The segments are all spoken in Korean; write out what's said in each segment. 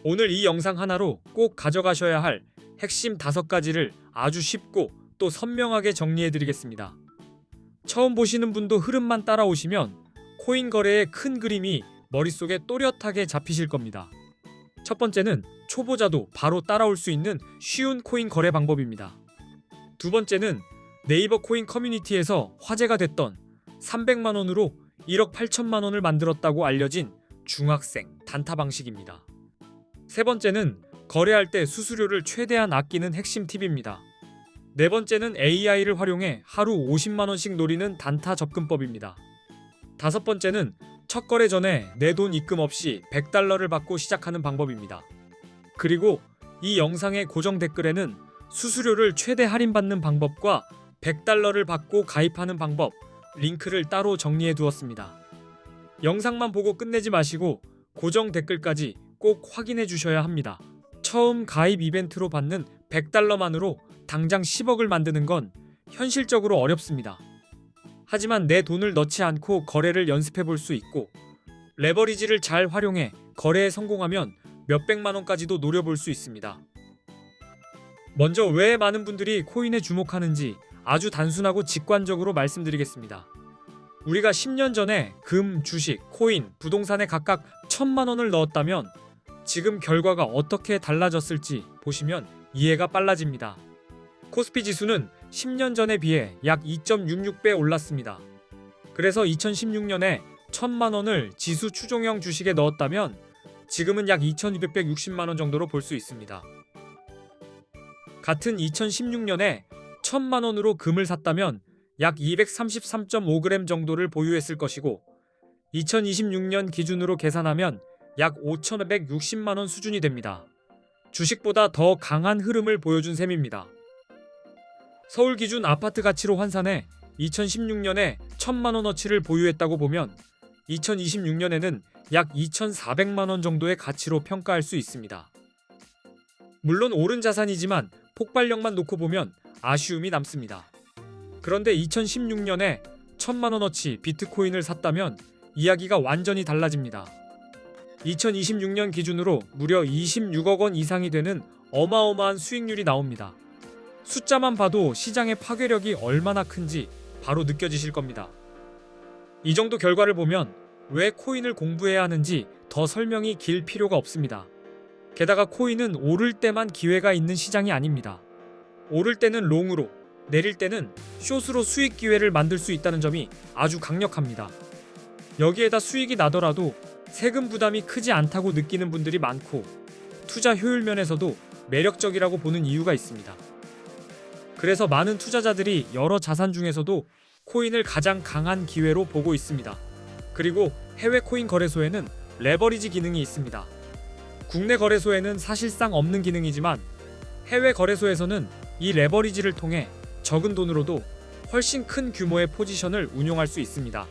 오늘 이 영상 하나로 꼭 가져가셔야 할 핵심 5가지를 아주 쉽고 또 선명하게 정리해드리겠습니다. 처음 보시는 분도 흐름만 따라오시면 코인 거래의 큰 그림이 머릿속에 또렷하게 잡히실 겁니다. 첫 번째는 초보자도 바로 따라올 수 있는 쉬운 코인 거래 방법입니다. 두 번째는 네이버 코인 커뮤니티에서 화제가 됐던 300만 원으로 1억 8천만 원을 만들었다고 알려진 중학생 단타 방식입니다. 세 번째는 거래할 때 수수료를 최대한 아끼는 핵심 팁입니다. 네 번째는 AI를 활용해 하루 50만 원씩 노리는 단타 접근법입니다. 다섯 번째는 첫 거래 전에 내 돈 입금 없이 $100를 받고 시작하는 방법입니다. 그리고 이 영상의 고정 댓글에는 수수료를 최대 할인받는 방법과 $100를 받고 가입하는 방법 링크를 따로 정리해 두었습니다. 영상만 보고 끝내지 마시고 고정 댓글까지 꼭 확인해 주셔야 합니다. 처음 가입 이벤트로 받는 $100만으로 당장 10억을 만드는 건 현실적으로 어렵습니다. 하지만 내 돈을 넣지 않고 거래를 연습해 볼 수 있고 레버리지를 잘 활용해 거래에 성공하면 몇백만 원까지도 노려볼 수 있습니다. 먼저 왜 많은 분들이 코인에 주목하는지 아주 단순하고 직관적으로 말씀드리겠습니다. 우리가 10년 전에 금, 주식, 코인, 부동산에 각각 1,000만 원을 넣었다면 지금 결과가 어떻게 달라졌을지 보시면 이해가 빨라집니다. 코스피 지수는 10년 전에 비해 약 2.66배 올랐습니다. 그래서 2016년에 1,000만 원을 지수 추종형 주식에 넣었다면 지금은 약 2,260만 원 정도로 볼 수 있습니다. 같은 2016년에 1,000만 원으로 금을 샀다면 약 233.5g 정도를 보유했을 것이고 2026년 기준으로 계산하면 약 5,560만 원 수준이 됩니다. 주식보다 더 강한 흐름을 보여준 셈입니다. 서울 기준 아파트 가치로 환산해 2016년에 1,000만 원어치를 보유했다고 보면 2026년에는 약 2,400만 원 정도의 가치로 평가할 수 있습니다. 물론 오른 자산이지만 폭발력만 놓고 보면 아쉬움이 남습니다. 그런데 2016년에 1,000만 원어치 비트코인을 샀다면 이야기가 완전히 달라집니다. 2026년 기준으로 무려 26억 원 이상이 되는 어마어마한 수익률이 나옵니다. 숫자만 봐도 시장의 파괴력이 얼마나 큰지 바로 느껴지실 겁니다. 이 정도 결과를 보면 왜 코인을 공부해야 하는지 더 설명이 길 필요가 없습니다. 게다가 코인은 오를 때만 기회가 있는 시장이 아닙니다. 오를 때는 롱으로, 내릴 때는 숏으로 수익 기회를 만들 수 있다는 점이 아주 강력합니다. 여기에다 수익이 나더라도 세금 부담이 크지 않다고 느끼는 분들이 많고 투자 효율 면에서도 매력적이라고 보는 이유가 있습니다. 그래서 많은 투자자들이 여러 자산 중에서도 코인을 가장 강한 기회로 보고 있습니다. 그리고 해외 코인 거래소에는 레버리지 기능이 있습니다. 국내 거래소에는 사실상 없는 기능이지만 해외 거래소에서는 이 레버리지를 통해 적은 돈으로도 훨씬 큰 규모의 포지션을 운용할 수 있습니다.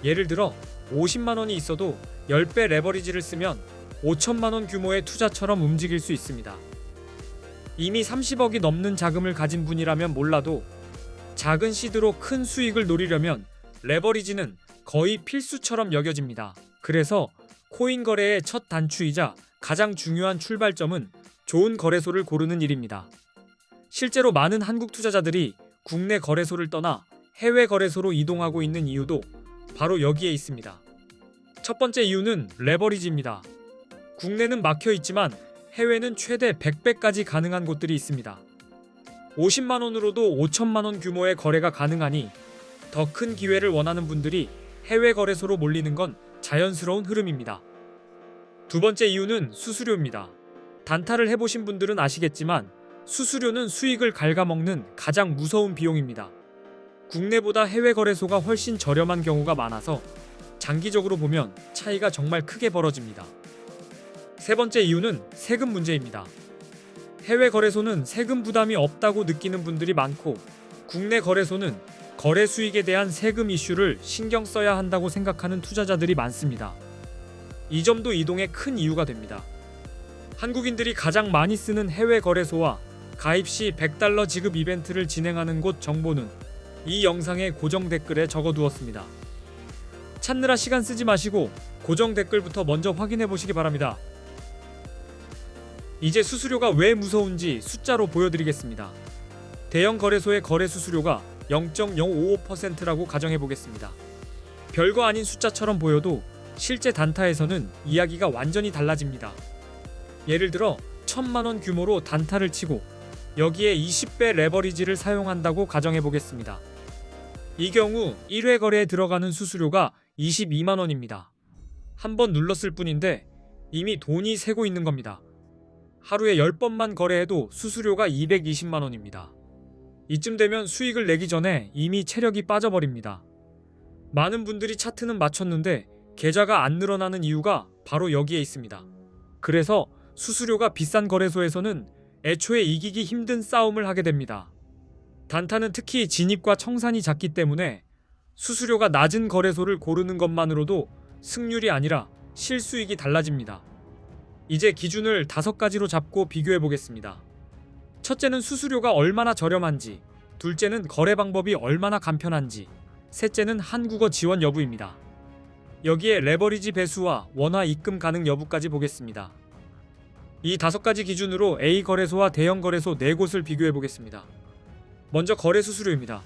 예를 들어 50만 원이 있어도 10배 레버리지를 쓰면 5천만 원 규모의 투자처럼 움직일 수 있습니다. 이미 30억이 넘는 자금을 가진 분이라면 몰라도 작은 시드로 큰 수익을 노리려면 레버리지는 거의 필수처럼 여겨집니다. 그래서 코인 거래의 첫 단추이자 가장 중요한 출발점은 좋은 거래소를 고르는 일입니다. 실제로 많은 한국 투자자들이 국내 거래소를 떠나 해외 거래소로 이동하고 있는 이유도 바로 여기에 있습니다. 첫 번째 이유는 레버리지입니다. 국내는 막혀 있지만 해외는 최대 100배까지 가능한 곳들이 있습니다. 50만 원으로도 5천만 원 규모의 거래가 가능하니 더 큰 기회를 원하는 분들이 해외 거래소로 몰리는 건 자연스러운 흐름입니다. 두 번째 이유는 수수료입니다. 단타를 해보신 분들은 아시겠지만 수수료는 수익을 갉아먹는 가장 무서운 비용입니다. 국내보다 해외 거래소가 훨씬 저렴한 경우가 많아서 장기적으로 보면 차이가 정말 크게 벌어집니다. 세 번째 이유는 세금 문제입니다. 해외 거래소는 세금 부담이 없다고 느끼는 분들이 많고 국내 거래소는 거래 수익에 대한 세금 이슈를 신경 써야 한다고 생각하는 투자자들이 많습니다. 이 점도 이동의 큰 이유가 됩니다. 한국인들이 가장 많이 쓰는 해외 거래소와 가입 시 $100 지급 이벤트를 진행하는 곳 정보는 이 영상의 고정 댓글에 적어두었습니다. 찾느라 시간 쓰지 마시고 고정 댓글부터 먼저 확인해 보시기 바랍니다. 이제 수수료가 왜 무서운지 숫자로 보여드리겠습니다. 대형 거래소의 거래 수수료가 0.055%라고 가정해 보겠습니다. 별거 아닌 숫자처럼 보여도 실제 단타에서는 이야기가 완전히 달라집니다. 예를 들어 1000만 원 규모로 단타를 치고 여기에 20배 레버리지를 사용한다고 가정해 보겠습니다. 이 경우 1회 거래에 들어가는 수수료가 22만 원입니다. 한 번 눌렀을 뿐인데 이미 돈이 새고 있는 겁니다. 하루에 10번만 거래해도 수수료가 220만 원입니다. 이쯤 되면 수익을 내기 전에 이미 체력이 빠져버립니다. 많은 분들이 차트는 맞췄는데 계좌가 안 늘어나는 이유가 바로 여기에 있습니다. 그래서 수수료가 비싼 거래소에서는 애초에 이기기 힘든 싸움을 하게 됩니다. 단타는 특히 진입과 청산이 작기 때문에 수수료가 낮은 거래소를 고르는 것만으로도 승률이 아니라 실수익이 달라집니다. 이제 기준을 5가지로 잡고 비교해 보겠습니다. 첫째는 수수료가 얼마나 저렴한지, 둘째는 거래 방법이 얼마나 간편한지, 셋째는 한국어 지원 여부입니다. 여기에 레버리지 배수와 원화 입금 가능 여부까지 보겠습니다. 이 5가지 기준으로 A 거래소와 대형 거래소 4곳을 비교해 보겠습니다. 먼저 거래 수수료입니다.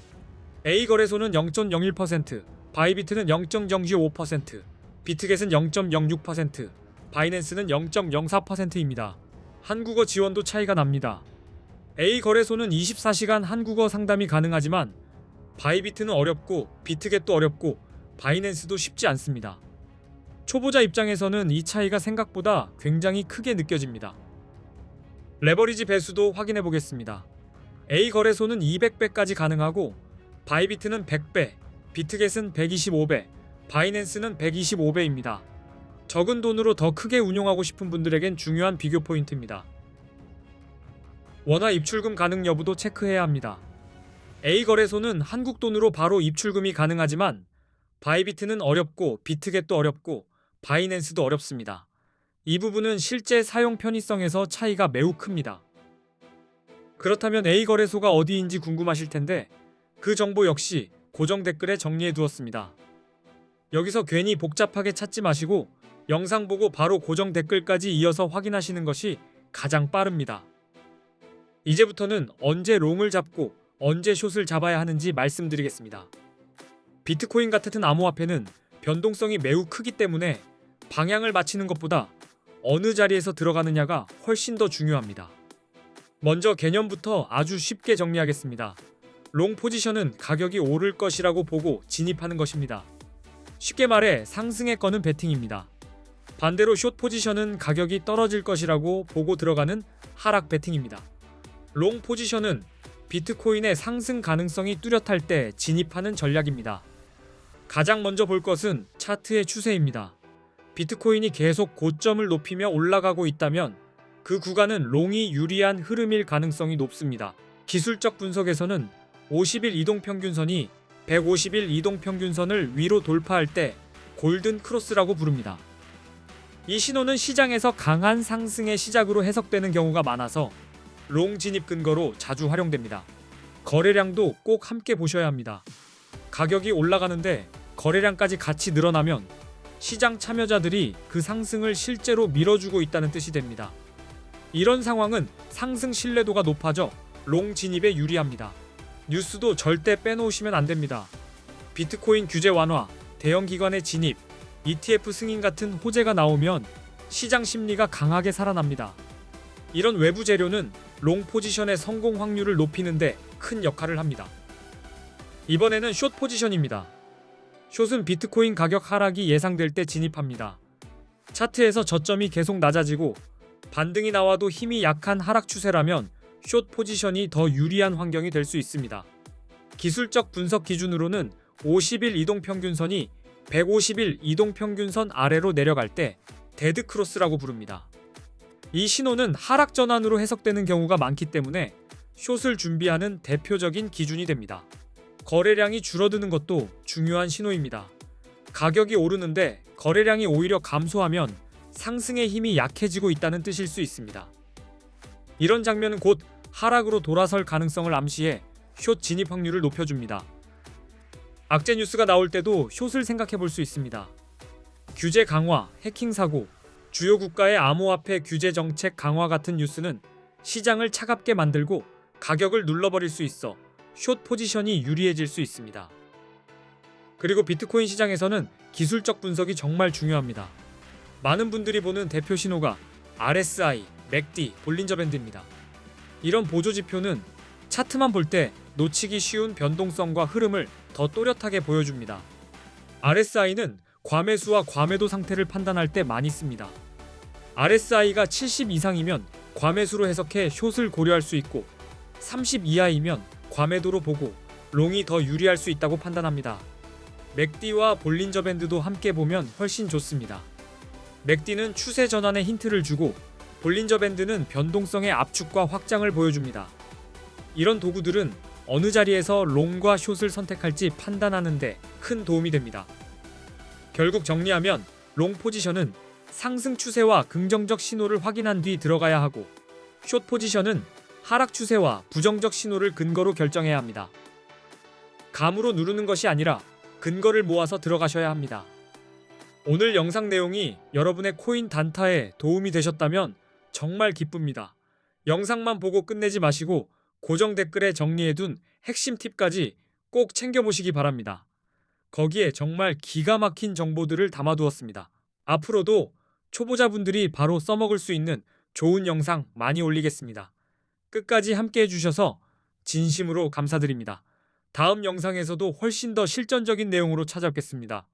A 거래소는 0.01%, 바이비트는 0.095%, 비트겟은 0.06%, 바이낸스는 0.04%입니다. 한국어 지원도 차이가 납니다. A 거래소는 24시간 한국어 상담이 가능하지만 바이비트는 어렵고 비트겟도 어렵고 바이낸스도 쉽지 않습니다. 초보자 입장에서는 이 차이가 생각보다 굉장히 크게 느껴집니다. 레버리지 배수도 확인해 보겠습니다. A 거래소는 200배까지 가능하고 바이비트는 100배, 비트겟은 125배, 바이낸스는 125배입니다. 적은 돈으로 더 크게 운용하고 싶은 분들에겐 중요한 비교 포인트입니다. 원화 입출금 가능 여부도 체크해야 합니다. A 거래소는 한국 돈으로 바로 입출금이 가능하지만 바이비트는 어렵고 비트겟도 어렵고 바이낸스도 어렵습니다. 이 부분은 실제 사용 편의성에서 차이가 매우 큽니다. 그렇다면 A 거래소가 어디인지 궁금하실 텐데 그 정보 역시 고정 댓글에 정리해 두었습니다. 여기서 괜히 복잡하게 찾지 마시고 영상 보고 바로 고정 댓글까지 이어서 확인하시는 것이 가장 빠릅니다. 이제부터는 언제 롱을 잡고 언제 숏을 잡아야 하는지 말씀드리겠습니다. 비트코인 같은 암호화폐는 변동성이 매우 크기 때문에 방향을 맞추는 것보다 어느 자리에서 들어가느냐가 훨씬 더 중요합니다. 먼저 개념부터 아주 쉽게 정리하겠습니다. 롱 포지션은 가격이 오를 것이라고 보고 진입하는 것입니다. 쉽게 말해 상승에 거는 베팅입니다. 반대로 숏 포지션은 가격이 떨어질 것이라고 보고 들어가는 하락 베팅입니다. 롱 포지션은 비트코인의 상승 가능성이 뚜렷할 때 진입하는 전략입니다. 가장 먼저 볼 것은 차트의 추세입니다. 비트코인이 계속 고점을 높이며 올라가고 있다면 그 구간은 롱이 유리한 흐름일 가능성이 높습니다. 기술적 분석에서는 50일 이동평균선이 150일 이동평균선을 위로 돌파할 때 골든 크로스라고 부릅니다. 이 신호는 시장에서 강한 상승의 시작으로 해석되는 경우가 많아서 롱 진입 근거로 자주 활용됩니다. 거래량도 꼭 함께 보셔야 합니다. 가격이 올라가는데 거래량까지 같이 늘어나면 시장 참여자들이 그 상승을 실제로 밀어주고 있다는 뜻이 됩니다. 이런 상황은 상승 신뢰도가 높아져 롱 진입에 유리합니다. 뉴스도 절대 빼놓으시면 안 됩니다. 비트코인 규제 완화, 대형 기관의 진입, ETF 승인 같은 호재가 나오면 시장 심리가 강하게 살아납니다. 이런 외부 재료는 롱 포지션의 성공 확률을 높이는데 큰 역할을 합니다. 이번에는 숏 포지션입니다. 숏은 비트코인 가격 하락이 예상될 때 진입합니다. 차트에서 저점이 계속 낮아지고 반등이 나와도 힘이 약한 하락 추세라면 숏 포지션이 더 유리한 환경이 될 수 있습니다. 기술적 분석 기준으로는 50일 이동평균선이 150일 이동평균선 아래로 내려갈 때 데드크로스라고 부릅니다. 이 신호는 하락 전환으로 해석되는 경우가 많기 때문에 숏을 준비하는 대표적인 기준이 됩니다. 거래량이 줄어드는 것도 중요한 신호입니다. 가격이 오르는데 거래량이 오히려 감소하면 상승의 힘이 약해지고 있다는 뜻일 수 있습니다. 이런 장면은 곧 하락으로 돌아설 가능성을 암시해 숏 진입 확률을 높여줍니다. 악재 뉴스가 나올 때도 숏을 생각해 볼 수 있습니다. 규제 강화, 해킹 사고, 주요 국가의 암호화폐 규제 정책 강화 같은 뉴스는 시장을 차갑게 만들고 가격을 눌러버릴 수 있어 숏 포지션이 유리해질 수 있습니다. 그리고 비트코인 시장에서는 기술적 분석이 정말 중요합니다. 많은 분들이 보는 대표 신호가 RSI, MACD, 볼린저 밴드입니다. 이런 보조 지표는 차트만 볼 때 놓치기 쉬운 변동성과 흐름을 더 또렷하게 보여줍니다. RSI는 과매수와 과매도 상태를 판단할 때 많이 씁니다. RSI가 70 이상이면 과매수로 해석해 숏을 고려할 수 있고 30 이하이면 과매도로 보고 롱이 더 유리할 수 있다고 판단합니다. 맥디와 볼린저 밴드도 함께 보면 훨씬 좋습니다. 맥디는 추세 전환의 힌트를 주고 볼린저 밴드는 변동성의 압축과 확장을 보여줍니다. 이런 도구들은 어느 자리에서 롱과 숏을 선택할지 판단하는 데 큰 도움이 됩니다. 결국 정리하면 롱 포지션은 상승 추세와 긍정적 신호를 확인한 뒤 들어가야 하고 숏 포지션은 하락 추세와 부정적 신호를 근거로 결정해야 합니다. 감으로 누르는 것이 아니라 근거를 모아서 들어가셔야 합니다. 오늘 영상 내용이 여러분의 코인 단타에 도움이 되셨다면 정말 기쁩니다. 영상만 보고 끝내지 마시고 고정 댓글에 정리해둔 핵심 팁까지 꼭 챙겨보시기 바랍니다. 거기에 정말 기가 막힌 정보들을 담아두었습니다. 앞으로도 초보자분들이 바로 써먹을 수 있는 좋은 영상 많이 올리겠습니다. 끝까지 함께 해주셔서 진심으로 감사드립니다. 다음 영상에서도 훨씬 더 실전적인 내용으로 찾아뵙겠습니다.